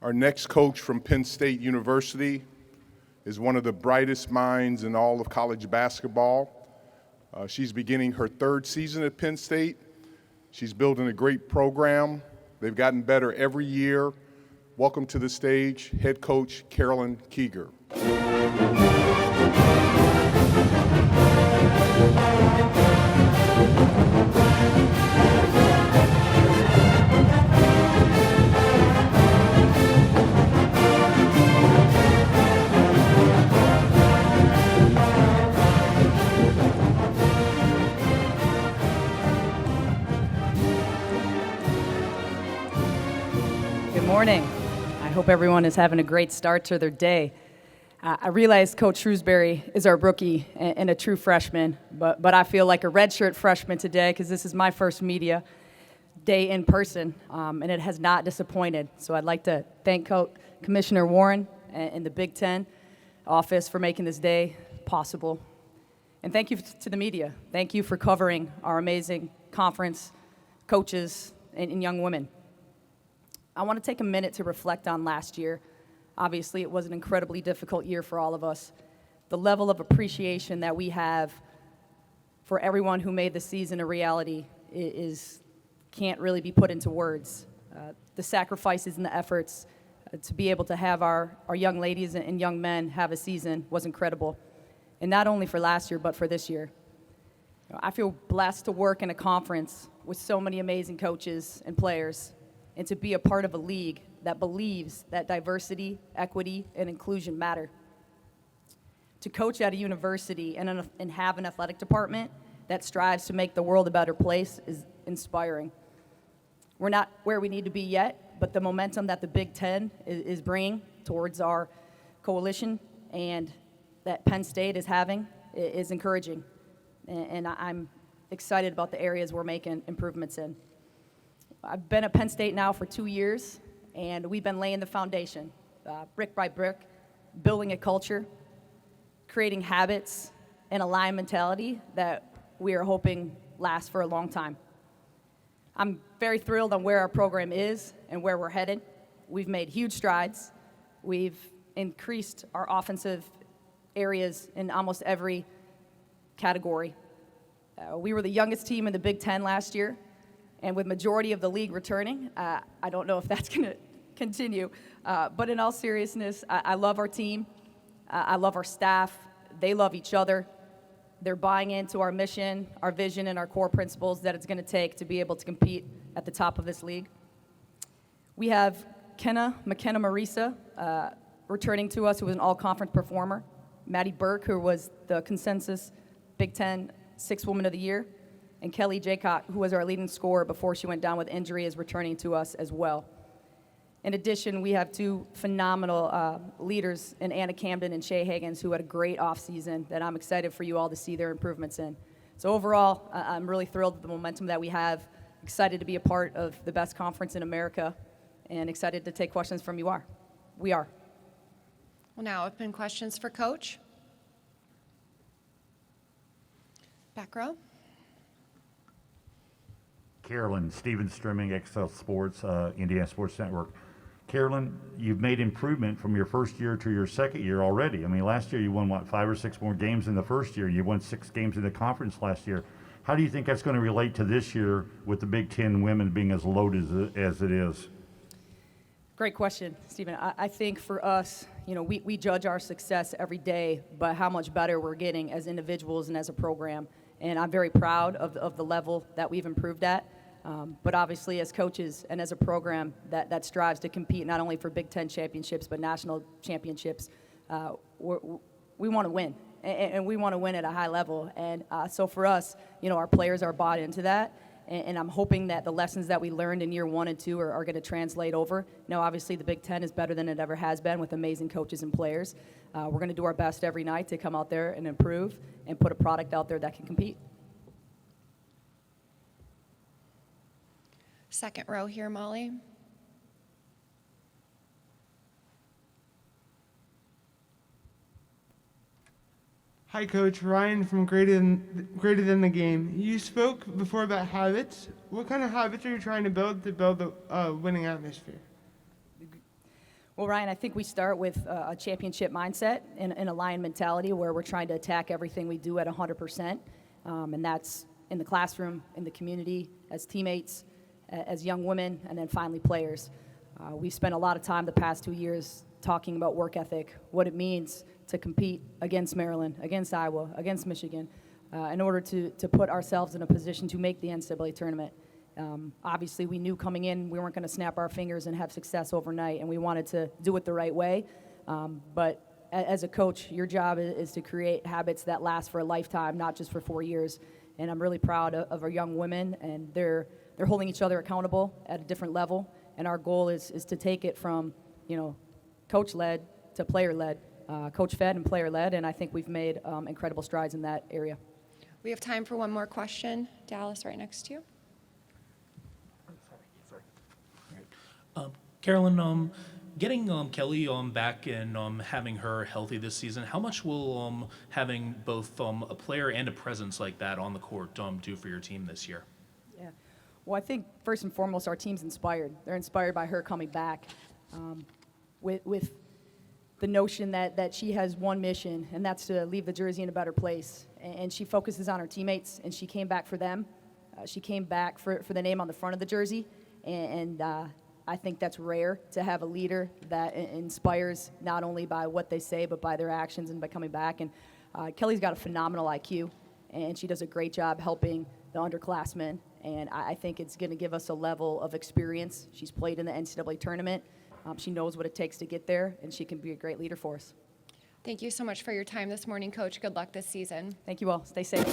Our next coach from Penn State University is one of the brightest minds in all of college basketball. She's beginning her third season at Penn State. She's building a great program. They've gotten better every year. Welcome to the stage, head coach Carolyn Kieger. Good morning. I hope everyone is having a great start to their day. I realize Coach Shrewsbury is our rookie and a true freshman, but I feel like a redshirt freshman today because this is my first media day in person, and it has not disappointed. So I'd like to thank Commissioner Warren and the Big Ten office for making this day possible. And thank you to the media. Thank you for covering our amazing conference, coaches, and young women. I want to take a minute to reflect on last year. Obviously, it was an incredibly difficult year for all of us. The level of appreciation that we have for everyone who made the season a reality can't really be put into words. The sacrifices and the efforts to be able to have our young ladies and young men have a season was incredible. And not only for last year, but for this year. I feel blessed to work in a conference with so many amazing coaches and players, and to be a part of a league that believes that diversity, equity, and inclusion matter. To coach at a university and have an athletic department that strives to make the world a better place is inspiring. We're not where we need to be yet, but the momentum that the Big Ten is bringing towards our coalition and that Penn State is having is encouraging. And I'm excited about the areas we're making improvements in. I've been at Penn State now for 2 years, and we've been laying the foundation, brick by brick, building a culture, creating habits, and a Lion mentality that we are hoping lasts for a long time. I'm very thrilled on where our program is and where we're headed. We've made huge strides. We've increased our offensive areas in almost every category. We were the youngest team in the Big Ten last year. And with majority of the league returning, I don't know if that's going to continue. But in all seriousness, I love our team. I love our staff. They love each other. They're buying into our mission, our vision, and our core principles that it's going to take to be able to compete at the top of this league. We have McKenna Marisa returning to us, who was an all-conference performer. Maddie Burke, who was the consensus Big Ten Sixth Woman of the Year. And Kelly Jaycott, who was our leading scorer before she went down with injury, is returning to us as well. In addition, we have two phenomenal leaders in Anna Camden and Shay Higgins, who had a great offseason that I'm excited for you all to see their improvements in. So overall, I'm really thrilled with the momentum that we have, excited to be a part of the best conference in America, and excited to take questions from you. We are. We'll now open questions for Coach. Back row. Carolyn, Steven Strimming, XL Sports, Indiana Sports Network. Carolyn, you've made improvement from your first year to your second year already. I mean, last year you won, 5 or 6 more games in the first year. You won 6 games in the conference last year. How do you think that's going to relate to this year with the Big Ten women being as loaded as it is? Great question, Stephen. I think for us, we judge our success every day by how much better we're getting as individuals and as a program. And I'm very proud of the level that we've improved at. But obviously, as coaches and as a program that strives to compete not only for Big Ten championships but national championships, we want to win, and we want to win at a high level. And so for us, our players are bought into that, and I'm hoping that the lessons that we learned in year 1 and 2 are going to translate over. Now, obviously, the Big Ten is better than it ever has been with amazing coaches and players. We're going to do our best every night to come out there and improve and put a product out there that can compete. Second row here, Molly. Hi, Coach. Ryan from Greater Than the Game. You spoke before about habits. What kind of habits are you trying to build a winning atmosphere? Well, Ryan, I think we start with a championship mindset and a lion mentality where we're trying to attack everything we do at 100%. And that's in the classroom, in the community, as teammates, as young women, and then finally players. We've spent a lot of time the past 2 years talking about work ethic, what it means to compete against Maryland, against Iowa, against Michigan, in order to put ourselves in a position to make the NCAA tournament. Obviously, we knew coming in we weren't going to snap our fingers and have success overnight, and we wanted to do it the right way. But as a coach, your job is to create habits that last for a lifetime, not just for 4 years. And I'm really proud of our young women, and they're holding each other accountable at a different level. And our goal is to take it from, coach-led to player-led, coach-fed and player-led, and I think we've made incredible strides in that area. We have time for one more question. Dallas, right next to you. Carolyn, getting Kelly back and having her healthy this season, how much will having both a player and a presence like that on the court do for your team this year? Yeah. Well, I think first and foremost, our team's inspired. They're inspired by her coming back with the notion that she has one mission, and that's to leave the jersey in a better place. And she focuses on her teammates, and she came back for them. She came back for the name on the front of the jersey, and I think that's rare to have a leader that inspires not only by what they say, but by their actions and by coming back. And Kelly's got a phenomenal IQ, and she does a great job helping the underclassmen. And I think it's going to give us a level of experience. She's played in the NCAA tournament. She knows what it takes to get there, and she can be a great leader for us. Thank you so much for your time this morning, Coach. Good luck this season. Thank you all. Stay safe.